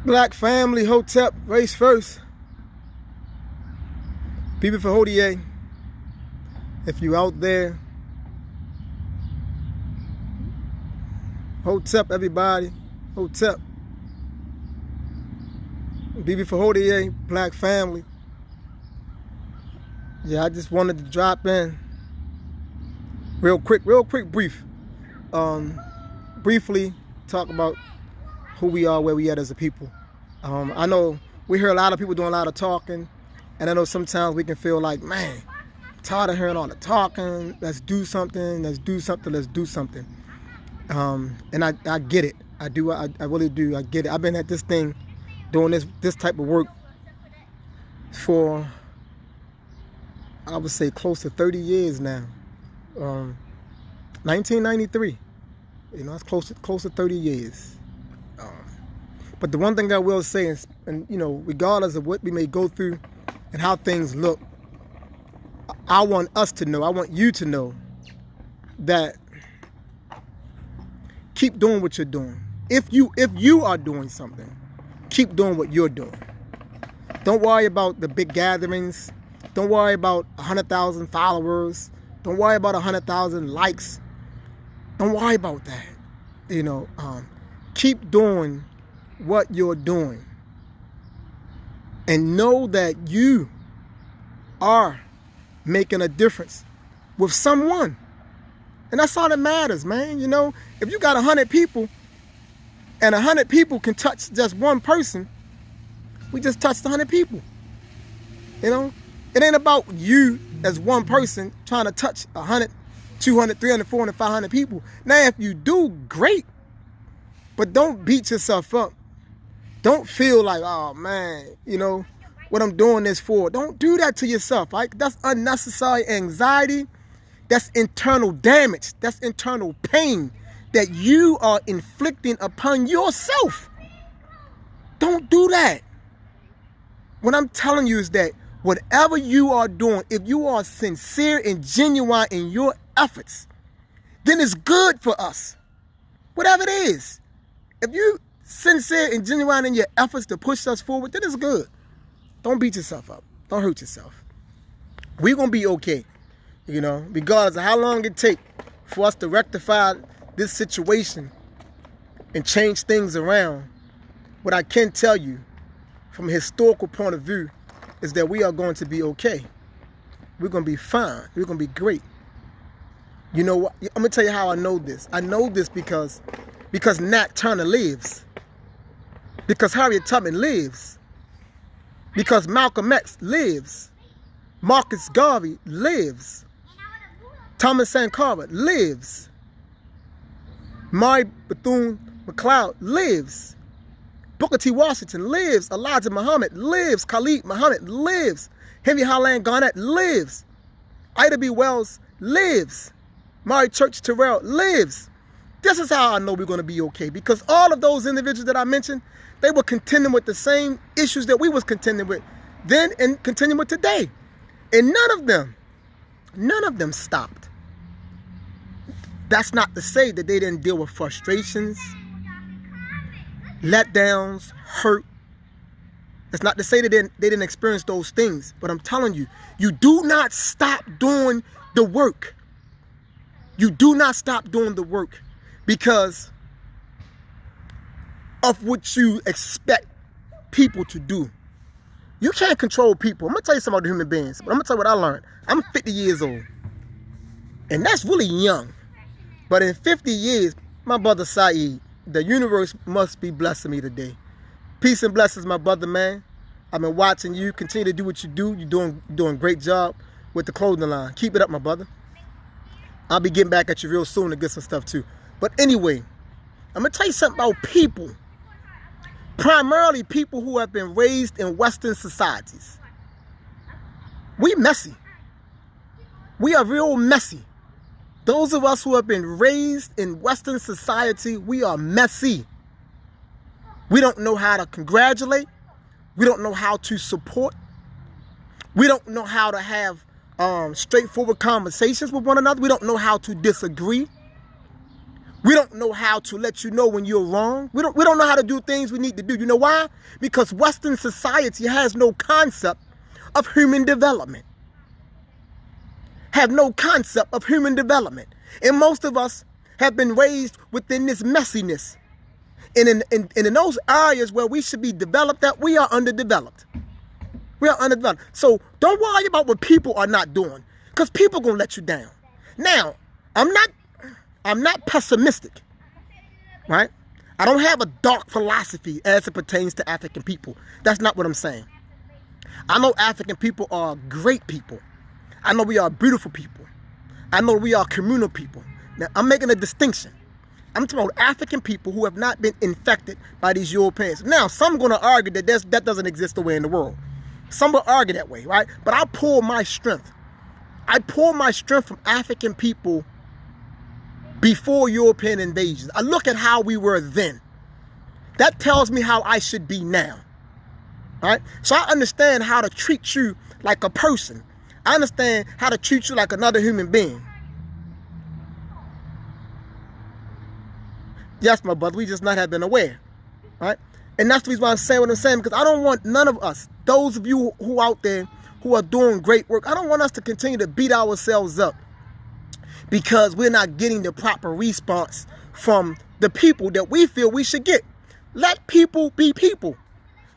Black family, Hotep, race first. People for Hodier, if you out there, Hotep everybody, Hotep. BB for Hodier, black family. Yeah, I just wanted to drop in real quick, brief. Briefly talk about who we are, where we at as a people. I know we hear a lot of people doing a lot of talking, and I know sometimes we can feel like, man, I'm tired of hearing all the talking. Let's do something. Let's do something. Let's do something. And I get it. I do. I really do. I get it. I've been at this thing, doing this type of work for, I would say, close to 30 years now. 1993. You know, it's close to 30 years. But the one thing I will say is, and you know, regardless of what we may go through and how things look, I want us to know, I want you to know that keep doing what you're doing. If you are doing something, keep doing what you're doing. Don't worry about the big gatherings. Don't worry about 100,000 followers. Don't worry about 100,000 likes. Don't worry about that. You know, keep doing what you're doing. And know that you are making a difference with someone. And that's all that matters, man. You know, if you got 100 people and 100 people can touch just one person, we just touched 100 people. You know, it ain't about you as one person trying to touch 100, 200, 300, 400, 500 people. Now, if you do, great. But don't beat yourself up. Don't feel like, oh, man, you know, what I'm doing this for. Don't do that to yourself. Right? That's unnecessary anxiety. That's internal damage. That's internal pain that you are inflicting upon yourself. Don't do that. What I'm telling you is that whatever you are doing, if you are sincere and genuine in your efforts, then it's good for us. Whatever it is. If you sincere and genuine in your efforts to push us forward, then it's good. Don't beat yourself up. Don't hurt yourself. We're going to be okay. You know, regardless of how long it takes for us to rectify this situation and change things around, what I can tell you from a historical point of view is that we are going to be okay. We're going to be fine. We're going to be great. You know what? I'm going to tell you how I know this. I know this because Nat Turner lives. Because Harriet Tubman lives. Because Malcolm X lives. Marcus Garvey lives. Thomas Sankara lives. Mary Bethune-McLeod lives. Booker T. Washington lives. Elijah Muhammad lives. Khalid Muhammad lives. Henry Highland Garnett lives. Ida B. Wells lives. Mary Church Terrell lives. This is how I know we're going to be okay. Because all of those individuals that I mentioned, they were contending with the same issues that we was contending with then and continuing with today. And none of them stopped. That's not to say that they didn't deal with frustrations, letdowns, hurt. That's not to say that they didn't experience those things. But I'm telling you, you do not stop doing the work. You do not stop doing the work because of what you expect people to do. You can't control people. I'm going to tell you something about human beings, but I'm going to tell you what I learned. I'm 50 years old, and that's really young. But in 50 years, my brother Saeed, the universe must be blessing me today. Peace and blessings, my brother, man. I've been watching you. Continue to do what you do. You're doing a great job with the clothing line. Keep it up, my brother. I'll be getting back at you real soon to get some stuff, too. But anyway, I'm going to tell you something about people. Primarily people who have been raised in Western societies. We messy. We are real messy. Those of us who have been raised in Western society, we are messy. We don't know how to congratulate. We don't know how to support. We don't know how to have straightforward conversations with one another. We don't know how to disagree. We don't know how to let you know when you're wrong. We don't know how to do things we need to do. You know why? Because Western society has no concept of human development. Have no concept of human development. And most of us have been raised within this messiness. And in those areas where we should be developed, that we are underdeveloped. We are underdeveloped. So don't worry about what people are not doing, because people gonna let you down. Now, I'm not pessimistic, right? I don't have a dark philosophy as it pertains to African people. That's not what I'm saying. I know African people are great people. I know we are beautiful people. I know we are communal people. Now, I'm making a distinction. I'm talking about African people who have not been infected by these Europeans. Now, some are going to argue that that doesn't exist the way in the world. Some will argue that way, right? But I pull my strength. I pull my strength from African people before European invasions. I look at how we were then. That tells me how I should be now, right? So I understand how to treat you like a person. I understand how to treat you like another human being. Yes, my brother, we just not have been aware, right? And that's the reason why I'm saying what I'm saying, because I don't want none of us, those of you who out there who are doing great work, I don't want us to continue to beat ourselves up because we're not getting the proper response from the people that we feel we should get. Let people be people.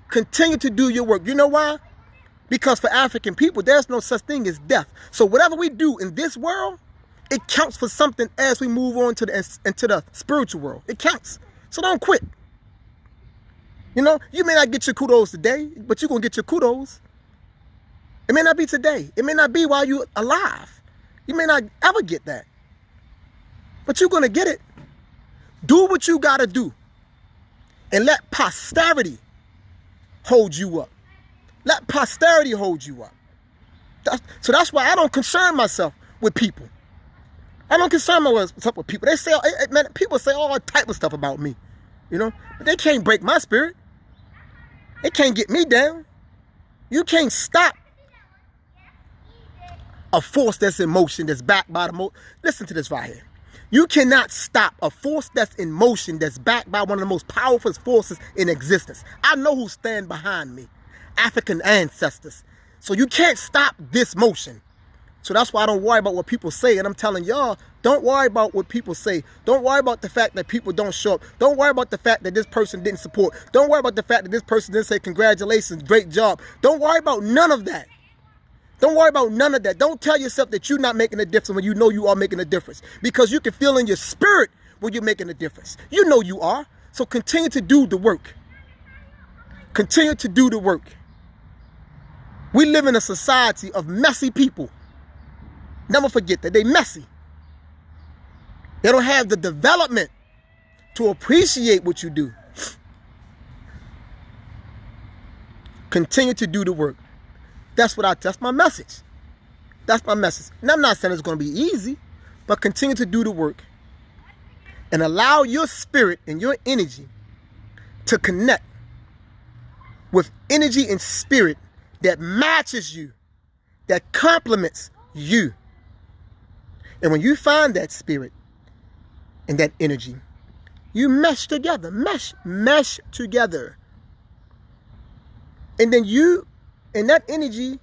Continue to do your work. You know why? Because for African people, there's no such thing as death. So whatever we do in this world, it counts for something as we move on into the spiritual world. It counts. So don't quit. You know, you may not get your kudos today, but you're going to get your kudos. It may not be today. It may not be while you're alive. You may not ever get that. But you're going to get it. Do what you got to do. And let posterity hold you up. Let posterity hold you up. So that's why I don't concern myself with people. I don't concern myself with people. They say, man, people say all type of stuff about me, you know, but they can't break my spirit. They can't get me down. You can't stop a force that's in motion, that's backed by the Listen to this right here. You cannot stop a force that's in motion, that's backed by one of the most powerful forces in existence. I know who stand behind me. African ancestors. So you can't stop this motion. So that's why I don't worry about what people say. And I'm telling y'all, don't worry about what people say. Don't worry about the fact that people don't show up. Don't worry about the fact that this person didn't support. Don't worry about the fact that this person didn't say congratulations, great job. Don't worry about none of that. Don't worry about none of that. Don't tell yourself that you're not making a difference when you know you are making a difference. Because you can feel in your spirit when you're making a difference. You know you are. So continue to do the work. Continue to do the work. We live in a society of messy people. Never forget that. They messy. They don't have the development to appreciate what you do. Continue to do the work. That's my message. That's my message. And I'm not saying it's going to be easy, but continue to do the work and allow your spirit and your energy to connect with energy and spirit that matches you, that complements you. And when you find that spirit and that energy, you mesh together, mesh together. And then and that energy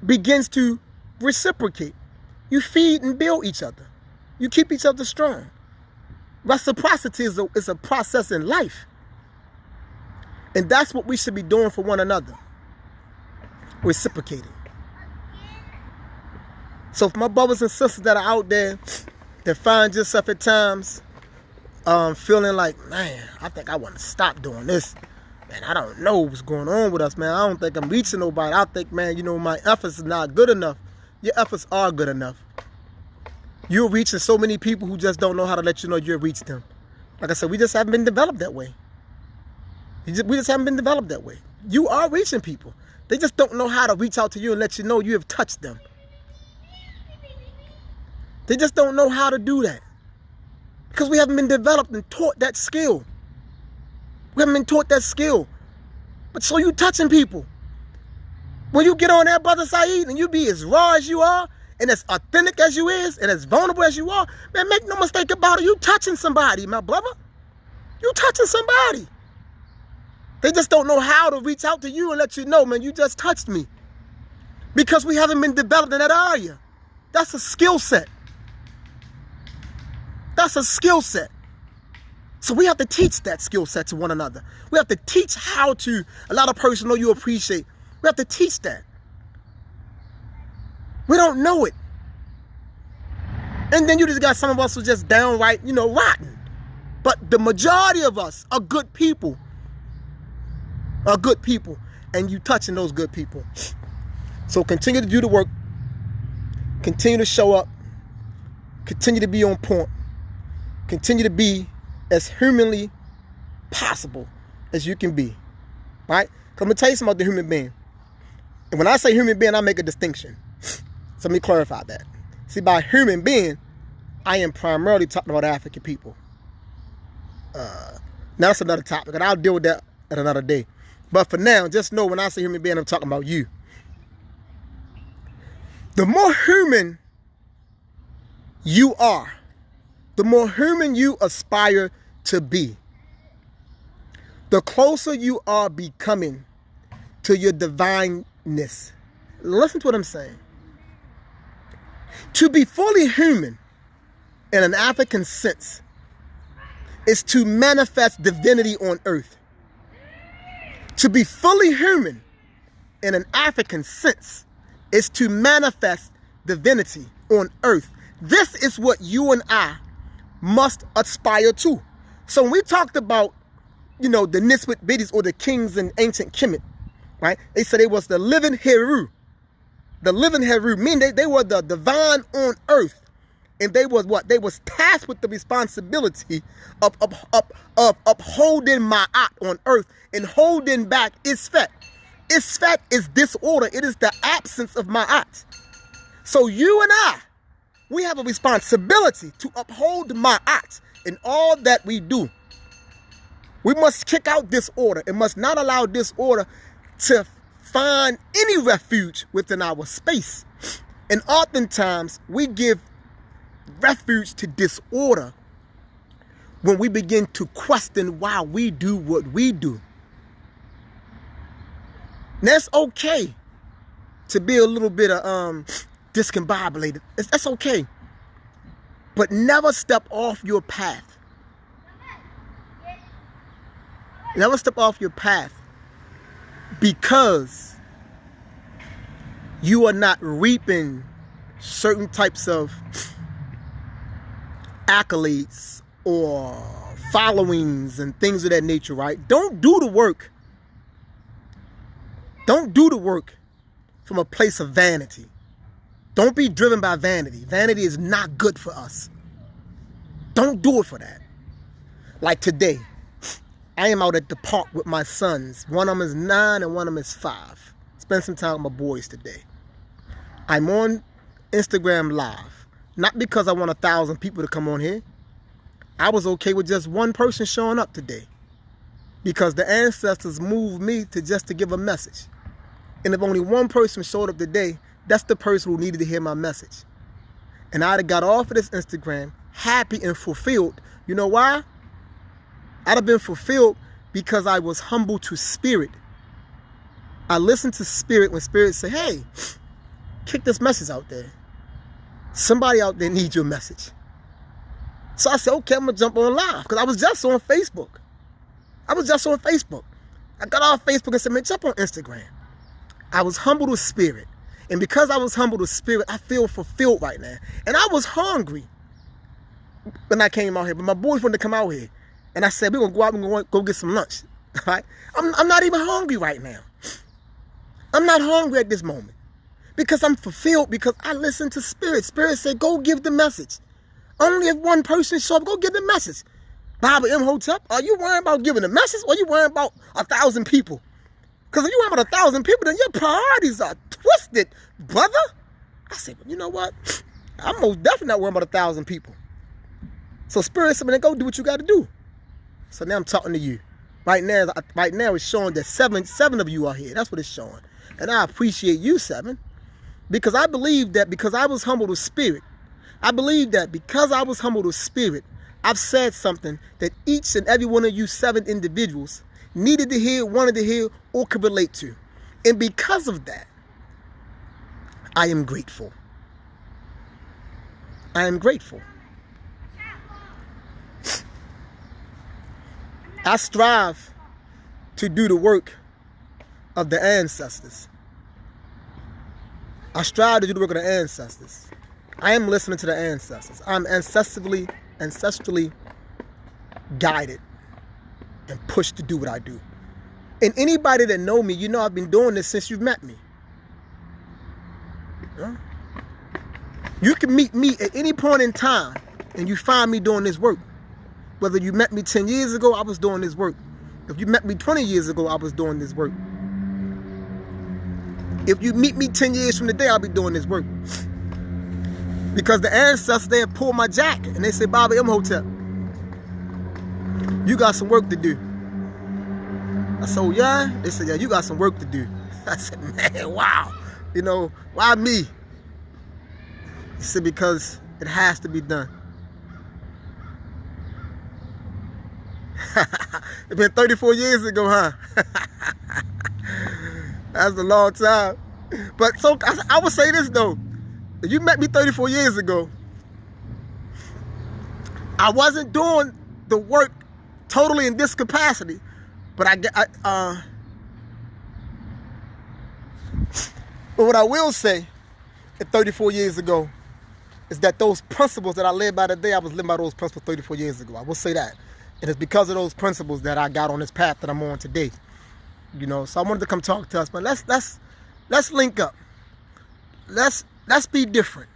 begins to reciprocate. You feed and build each other. You keep each other strong. Reciprocity is a process in life. And that's what we should be doing for one another. Reciprocating. So for my brothers and sisters that are out there that find yourself at times feeling like, man, I think I want to stop doing this. Man, I don't know what's going on with us, man. I don't think I'm reaching nobody. I think, man, you know, my efforts are not good enough. Your efforts are good enough. You're reaching so many people who just don't know how to let you know you've reached them. Like I said, we just haven't been developed that way. We just haven't been developed that way. You are reaching people. They just don't know how to reach out to you and let you know you have touched them. They just don't know how to do that. Because we haven't been developed and taught that skill. We haven't been taught that skill. But so you touching people. When you get on that, Brother Saeed, and you be as raw as you are, and as authentic as you is, and as vulnerable as you are, man, make no mistake about it, you touching somebody, my brother. You touching somebody. They just don't know how to reach out to you and let you know, man, you just touched me. Because we haven't been developed in that area. That's a skill set. That's a skill set. So we have to teach that skill set to one another. We have to teach how to allow the person to know you appreciate. We have to teach that. We don't know it. And then you just got some of us who just downright, rotten. But the majority of us are good people. Are good people. And you touching those good people. So continue to do the work. Continue to show up. Continue to be on point. Continue to be as humanly possible as you can be. Right? Because I'm going to tell you something about the human being. And when I say human being, I make a distinction. So let me clarify that. See, by human being, I am primarily talking about African people. Now that's another topic, and I'll deal with that at another day. But for now, just know when I say human being, I'm talking about you. The more human you are, the more human you aspire to be, the closer you are becoming to your divineness. Listen to what I'm saying. To be fully human in an African sense is to manifest divinity on earth. To be fully human in an African sense is to manifest divinity on earth. This is what you and I must aspire to. So when we talked about, the Nisbet Biddies or the kings in ancient Kemet, right? They said they was the living Heru. The living Heru, meaning they were the divine on earth. And they was what? They was tasked with the responsibility of upholding Ma'at on earth and holding back Isfet. Isfet is disorder. It is the absence of Ma'at. So you and I, we have a responsibility to uphold Ma'at in all that we do. We must kick out disorder and must not allow disorder to find any refuge within our space. And oftentimes we give refuge to disorder when we begin to question why we do what we do. Now, it's okay to be a little bit discombobulated. That's okay. But never step off your path. Never step off your path because you are not reaping certain types of accolades or followings and things of that nature, right? Don't do the work. Don't do the work from a place of vanity. Don't be driven by vanity. Vanity is not good for us. Don't do it for that. Like today, I am out at the park with my sons. One of them is 9 and one of them is 5. Spend some time with my boys today. I'm on Instagram Live. Not because I want 1,000 people to come on here. I was okay with just one person showing up today. Because the ancestors moved me to give a message. And if only one person showed up today, that's the person who needed to hear my message. And I'd have got off of this Instagram happy and fulfilled. You know why? I'd have been fulfilled because I was humble to spirit. I listened to spirit when spirit said, hey, kick this message out there. Somebody out there needs your message. So I said, okay, I'm going to jump on live because I was just on Facebook. I got off Facebook and said, man, jump on Instagram. I was humble to spirit. And because I was humble to spirit, I feel fulfilled right now. And I was hungry when I came out here. But my boys wanted to come out here. And I said, we're going to go out and go get some lunch. Right? I'm not even hungry right now. I'm not hungry at this moment. Because I'm fulfilled because I listened to spirit. Spirit said, go give the message. Only if one person show up, go give the message. Baba Imhotep, are you worrying about giving the message or are you worrying about 1,000 people? Because if you worry about 1,000 people, then your priorities are twisted, brother. I said, well, you know what? I'm most definitely not worrying about 1,000 people. So spirit said, man, go do what you got to do. So now I'm talking to you. Right now it's showing that seven of you are here. That's what it's showing. And I appreciate you, 7. Because I believe that because I was humbled with spirit, I believe that because I was humbled with spirit, I've said something that each and every one of you 7 individuals needed to hear, wanted to hear, or could relate to. And because of that, I am grateful. I am grateful. I strive to do the work of the ancestors. I strive to do the work of the ancestors. I am listening to the ancestors. I'm ancestrally guided and pushed to do what I do. And anybody that know me, you know I've been doing this since you've met me. Yeah? You can meet me at any point in time and you find me doing this work. Whether you met me 10 years ago, I was doing this work. If you met me 20 years ago, I was doing this work. If you meet me 10 years from today, I'll be doing this work. Because the ancestors, they have pulled my jacket and they say, Bobby Imhotep, you got some work to do. I said, oh, yeah? They said, yeah, you got some work to do. I said, man, wow. You know, why me? He said, because it has to be done. It's been 34 years ago, huh? That's a long time. But so I would say this though. If you met me 34 years ago, I wasn't doing the work totally in this capacity. But but what I will say at 34 years ago is that those principles that I live by today, I was living by those principles 34 years ago. I will say that. And it's because of those principles that I got on this path that I'm on today. You know, so I wanted to come talk to us, but let's link up. Let's be different.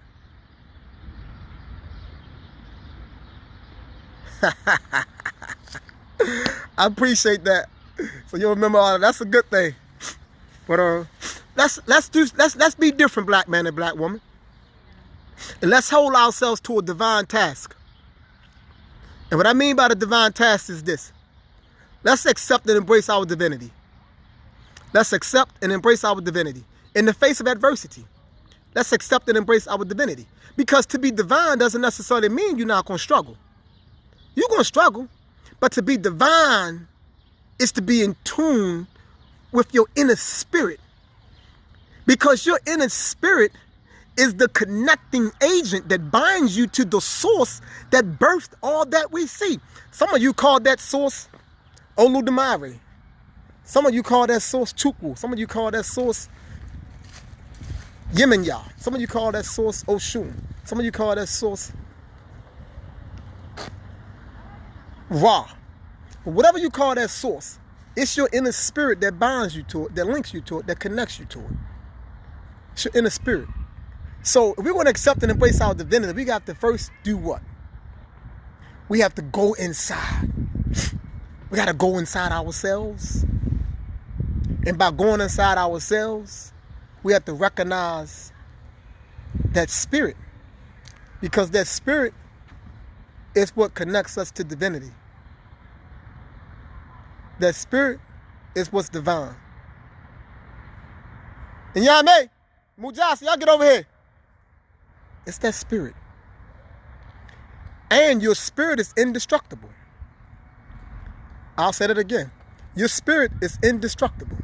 I appreciate that. So you'll remember all that. That's a good thing. But let's be different, black man and black woman. And let's hold ourselves to a divine task. And what I mean by the divine task is this. Let's accept and embrace our divinity. Let's accept and embrace our divinity. In the face of adversity, let's accept and embrace our divinity. Because to be divine doesn't necessarily mean you're not going to struggle. You're going to struggle. But to be divine is to be in tune with your inner spirit. Because your inner spirit is the connecting agent that binds you to the source that birthed all that we see. Some of you call that source Oludumare. Some of you call that source Chukwu. Some of you call that source Yemenya. Some of you call that source Oshun. Some of you call that source Ra. But whatever you call that source, it's your inner spirit that binds you to it, that links you to it, that connects you to it. It's your inner spirit. So if we want to accept and embrace our divinity, we got to first do what? We have to go inside. We got to go inside ourselves. And by going inside ourselves, we have to recognize that spirit. Because that spirit is what connects us to divinity. That spirit is what's divine. And Yame, Mujasi, y'all get over here. It's that spirit. And your spirit is indestructible. I'll say that again. Your spirit is indestructible.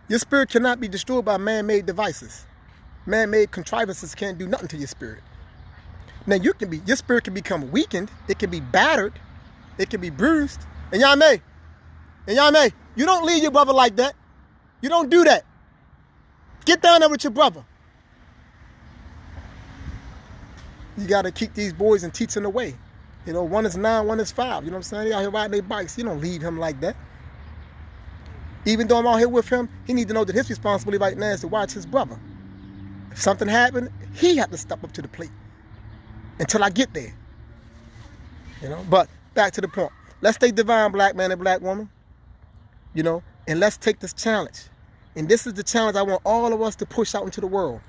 Your spirit cannot be destroyed by man-made devices. Man-made contrivances can't do nothing to your spirit. Now your spirit can become weakened. It can be battered. It can be bruised. And Yame, you don't leave your brother like that. You don't do that. Get down there with your brother. You got to keep these boys and teach them the way. You know, one is 9, one is 5. You know what I'm saying? They out here riding their bikes. You don't leave him like that. Even though I'm out here with him, he needs to know that his responsibility right now is to watch his brother. If something happened, he had to step up to the plate until I get there. You know, but back to the point. Let's stay divine, black man and black woman. You know, and let's take this challenge. And this is the challenge I want all of us to push out into the world.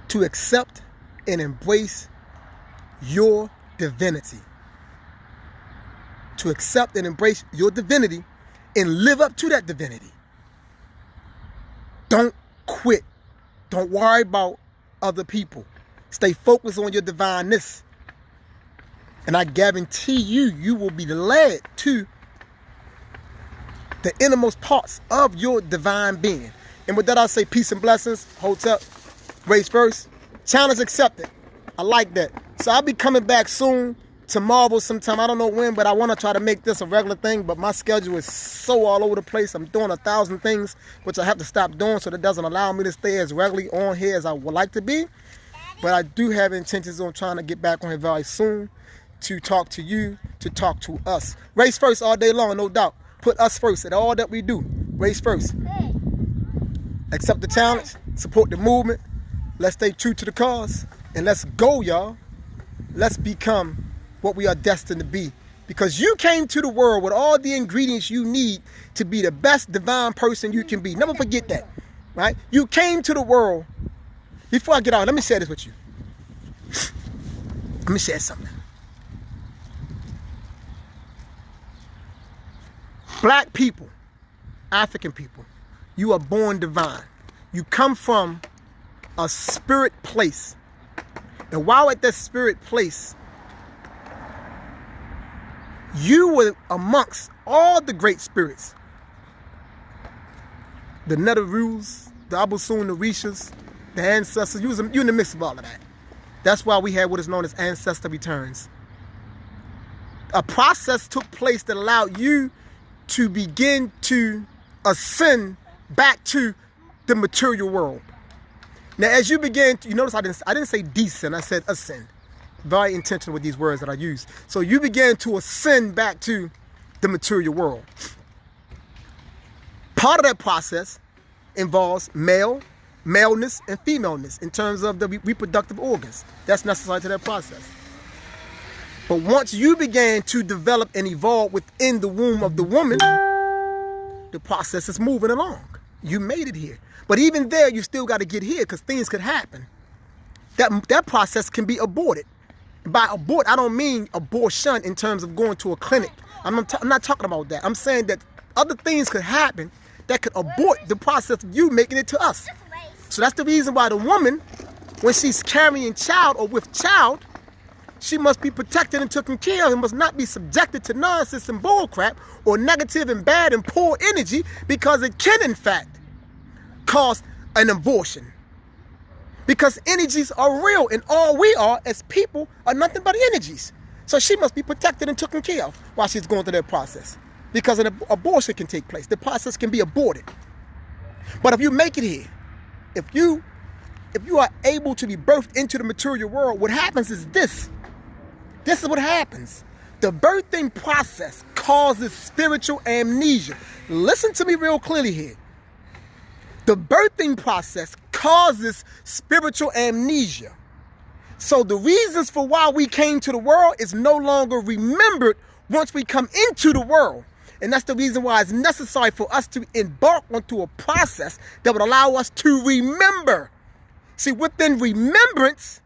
To accept and embrace your divinity. To accept and embrace your divinity and live up to that divinity. Don't quit Don't worry about other people. Stay focused on your divineness. And I guarantee you, you will be led to the innermost parts of your divine being. And with that, I say peace and blessings. Hotep, race first. Challenge accepted. I like that. So I'll be coming back soon to Marvel sometime. I don't know when, but I want to try to make this a regular thing. But my schedule is so all over the place. I'm doing 1,000 things, which I have to stop doing, so that doesn't allow me to stay as regularly on here as I would like to be. But I do have intentions on trying to get back on here very soon to talk to you, to talk to us. Race first all day long, no doubt. Put us first in all that we do. Race first. Accept the challenge. Support the movement. Let's stay true to the cause. And let's go, y'all. Let's become what we are destined to be. Because you came to the world with all the ingredients you need to be the best divine person you can be. Never forget that. Right? You came to the world. Before I get out, let me share this with you. Let me share something. Black people, African people, you are born divine. You come from a spirit place. And while at that spirit place, you were amongst all the great spirits. The Netherus, the Abusun, the Rishas, the ancestors. You in the mix of all of that. That's why we had what is known as Ancestor Returns. A process took place that allowed you to begin to ascend back to the material world. Now, as you begin to, you notice I didn't say descend, I said ascend. Very intentional with these words that I use. So you began to ascend back to the material world. Part of that process involves maleness, and femaleness in terms of the reproductive organs. That's necessary to that process. But once you began to develop and evolve within the womb of the woman, the process is moving along. You made it here. But even there, you still got to get here because things could happen. That process can be aborted. By abort, I don't mean abortion in terms of going to a clinic. I'm not talking about that. I'm saying that other things could happen that could abort the process of you making it to us. So that's the reason why the woman, when she's carrying child or with child, she must be protected and taken care of and must not be subjected to nonsense and bullcrap or negative and bad and poor energy, because it can, in fact, cause an abortion. Because energies are real, and all we are as people are nothing but energies. So she must be protected and taken care of while she's going through that process. Because an abortion can take place. The process can be aborted. But if you make it here, if you are able to be birthed into the material world, what happens is this. This is what happens. The birthing process causes spiritual amnesia. Listen to me real clearly here. The birthing process causes spiritual amnesia. So the reasons for why we came to the world is no longer remembered once we come into the world. And that's the reason why it's necessary for us to embark onto a process that would allow us to remember. See, within remembrance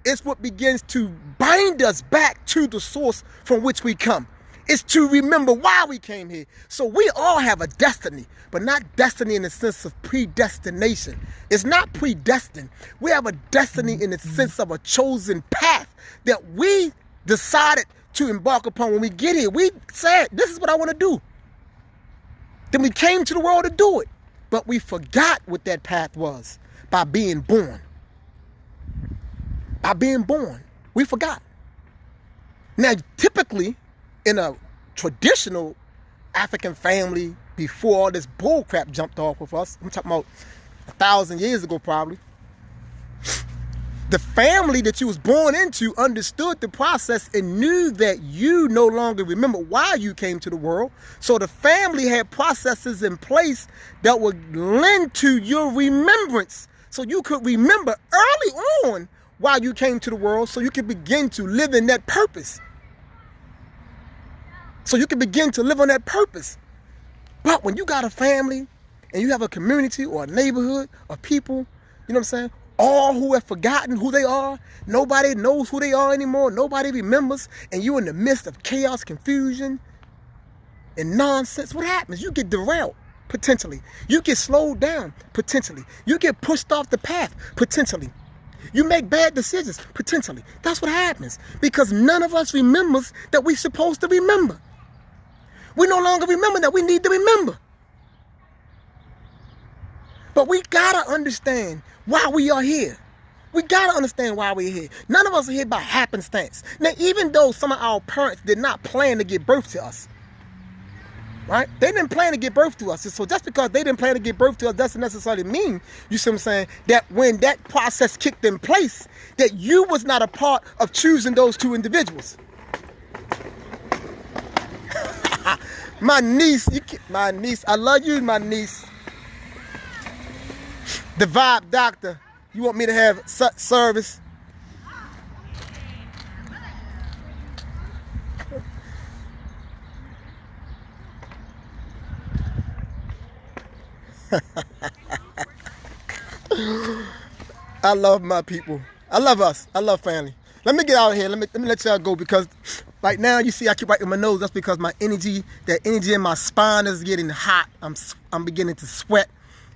is what begins to bind us back to the source from which we come. It's to remember why we came here. So we all have a destiny, but not destiny in the sense of predestination. It's not predestined. We have a destiny in the sense of a chosen path that we decided to embark upon when we get here. We said, this is what I want to do. Then we came to the world to do it. But we forgot what that path was by being born. By being born. We forgot. Now, typically, in a traditional African family, before all this bullcrap jumped off with us, I'm talking about 1,000 years ago probably, the family that you was born into understood the process and knew that you no longer remember why you came to the world. So the family had processes in place that would lend to your remembrance. So you could remember early on why you came to the world, so you could begin to live in that purpose. So you can begin to live on that purpose. But when you got a family and you have a community or a neighborhood of people, you know what I'm saying? All who have forgotten who they are, nobody knows who they are anymore, nobody remembers, and you're in the midst of chaos, confusion, and nonsense. What happens? You get derailed. potentially. You get slowed down, potentially. You get pushed off the path, potentially. You make bad decisions, potentially. That's what happens. Because none of us remembers that we're supposed to remember. We no longer remember that we need to remember. But we gotta understand why we are here. We gotta understand why we're here. None of us are here by happenstance. Now, even though some of our parents did not plan to give birth to us, right? They didn't plan to give birth to us. So just because they didn't plan to give birth to us doesn't necessarily mean, you see what I'm saying, that when that process kicked in place, that you was not a part of choosing those two individuals. My niece, I love you, my niece. The vibe doctor, you want me to have service? I love my people. I love us. I love family. Let me get out of here. Let me let y'all go, because right now you see I keep wiping my nose. That's because my energy, that energy in my spine is getting hot. I'm beginning to sweat.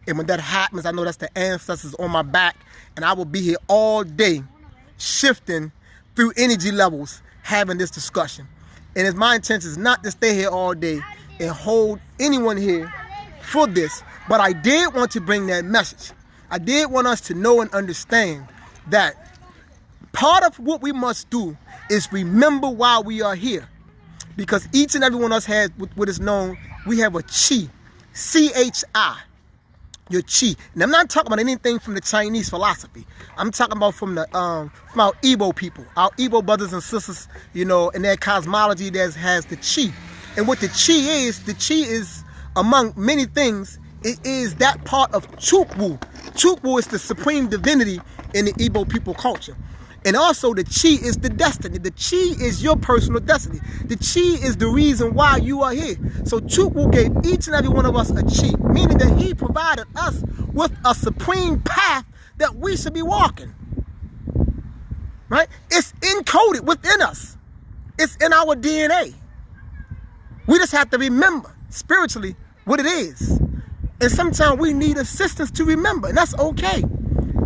And when that happens, I know that's the ancestors on my back. And I will be here all day, shifting through energy levels, having this discussion. And it's my intention is not to stay here all day and hold anyone here for this. But I did want to bring that message. I did want us to know and understand that part of what we must do is remember why we are here. Because each and every one of us has what is known, we have a chi, C-H-I. Your chi. And I'm not talking about anything from the Chinese philosophy. I'm talking about from our Igbo people, our Igbo brothers and sisters, you know, and their cosmology that has the chi. And what the chi is, among many things, it is that part of Chukwu. Chukwu is the supreme divinity in the Igbo people culture. And also the chi is the destiny. The chi is your personal destiny. The chi is the reason why you are here. So Chukwu gave each and every one of us a chi, meaning that he provided us with a supreme path that we should be walking. Right? It's encoded within us. It's in our DNA. We just have to remember spiritually what it is. And sometimes we need assistance to remember, and that's okay.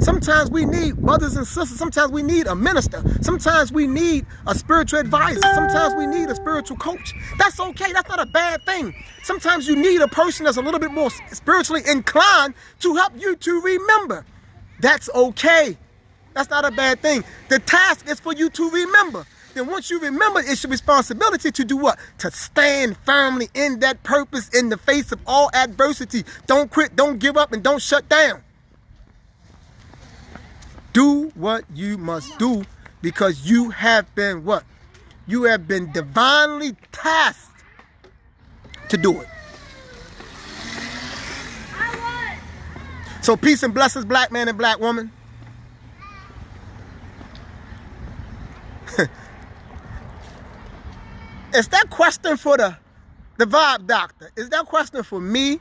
Sometimes we need brothers and sisters. Sometimes we need a minister. Sometimes we need a spiritual advisor. Sometimes we need a spiritual coach. That's okay. That's not a bad thing. Sometimes you need a person that's a little bit more spiritually inclined to help you to remember. That's okay. That's not a bad thing. The task is for you to remember. Then once you remember, it's your responsibility to do what? To stand firmly in that purpose in the face of all adversity. Don't quit, don't give up, and don't shut down. Do what you must do, because you have been what? You have been divinely tasked to do it. So peace and blessings, black man and black woman. Is that question for the vibe doctor? Is that question for me?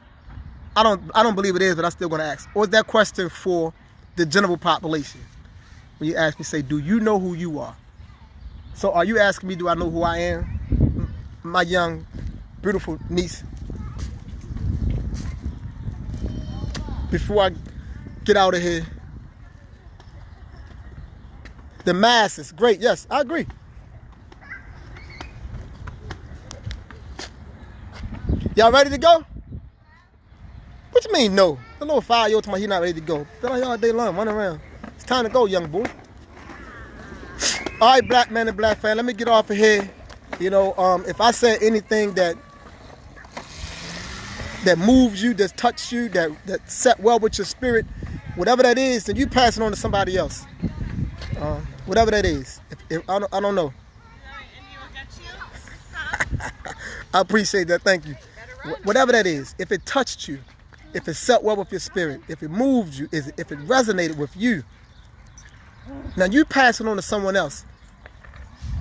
I don't believe it is, but I'm still going to ask. Or is that question for the general population? When you ask me, say, do you know who you are? So are you asking me, do I know who I am? My young, beautiful niece. Before I get out of here, the masses, great, yes, I agree. Y'all ready to go? What you mean no? The little 5-year-old told me he not ready to go. Been out here all day long, running around. It's time to go, young boy. All right, black man and black fan, let me get off of here. You know, if I said anything that moves you, that touched you, that set well with your spirit, whatever that is, then you pass it on to somebody else. Whatever that is. I don't know. I appreciate that. Thank you. Whatever that is, if it touched you, if it set well with your spirit, if it moved you, if it resonated with you, now you pass it on to someone else.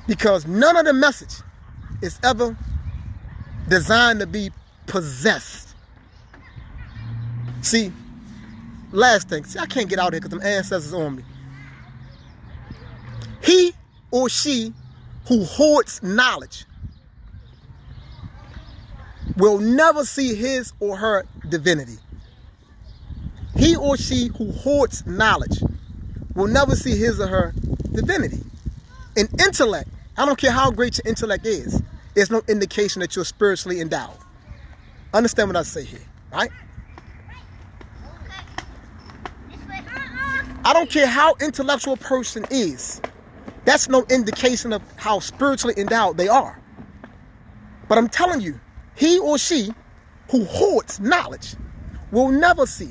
Because none of the message is ever designed to be possessed. See, last thing, see, I can't get out here because them ancestors on me. He or she who hoards knowledge will never see his or her divinity. He or she who hoards knowledge will never see his or her divinity. In intellect, I don't care how great your intellect is, there's no indication that you're spiritually endowed. Understand what I say here, right? I don't care how intellectual a person is. That's no indication of how spiritually endowed they are. But I'm telling you, he or she who hoards knowledge will never see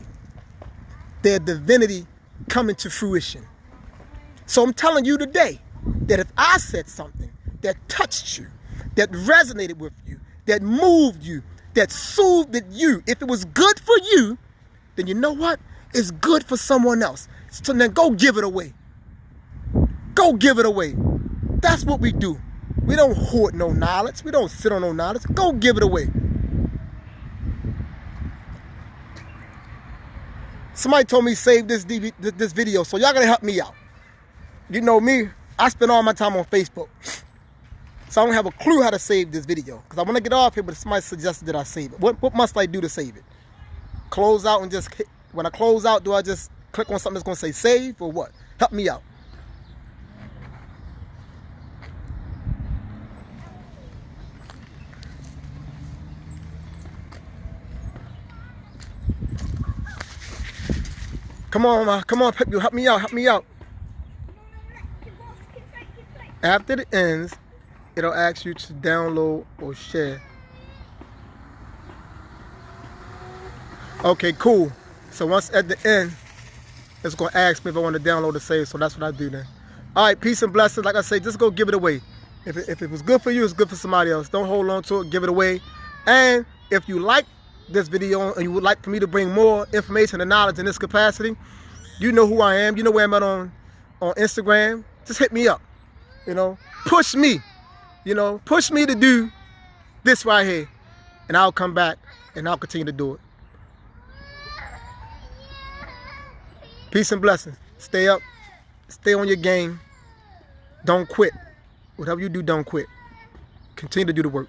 their divinity come into fruition. So I'm telling you today that if I said something that touched you, that resonated with you, that moved you, that soothed you, if it was good for you, then you know what? It's good for someone else. So then go give it away. Go give it away. That's what we do. We don't hoard no knowledge. We don't sit on no knowledge. Go give it away. Somebody told me save this video, so y'all gotta help me out. You know me, I spend all my time on Facebook. So I don't have a clue how to save this video. Because I want to get off here, but somebody suggested that I save it. What must I do to save it? Close out and just hit. When I close out, do I just click on something that's going to say save or what? Help me out. Come on, come on, help me out, help me out. After it ends, it'll ask you to download or share. Okay, cool. So once at the end, it's going to ask me if I want to download or save, so that's what I do then. All right, peace and blessings. Like I say, just go give it away. If it was good for you, it's good for somebody else. Don't hold on to it, give it away. And if you like this video and you would like for me to bring more information and knowledge in this capacity, you know who I am. You know where I'm at on Instagram. Just hit me up. You know, push me. You know, push me to do this right here. And I'll come back and I'll continue to do it. Peace and blessings. Stay up. Stay on your game. Don't quit. Whatever you do, don't quit. Continue to do the work.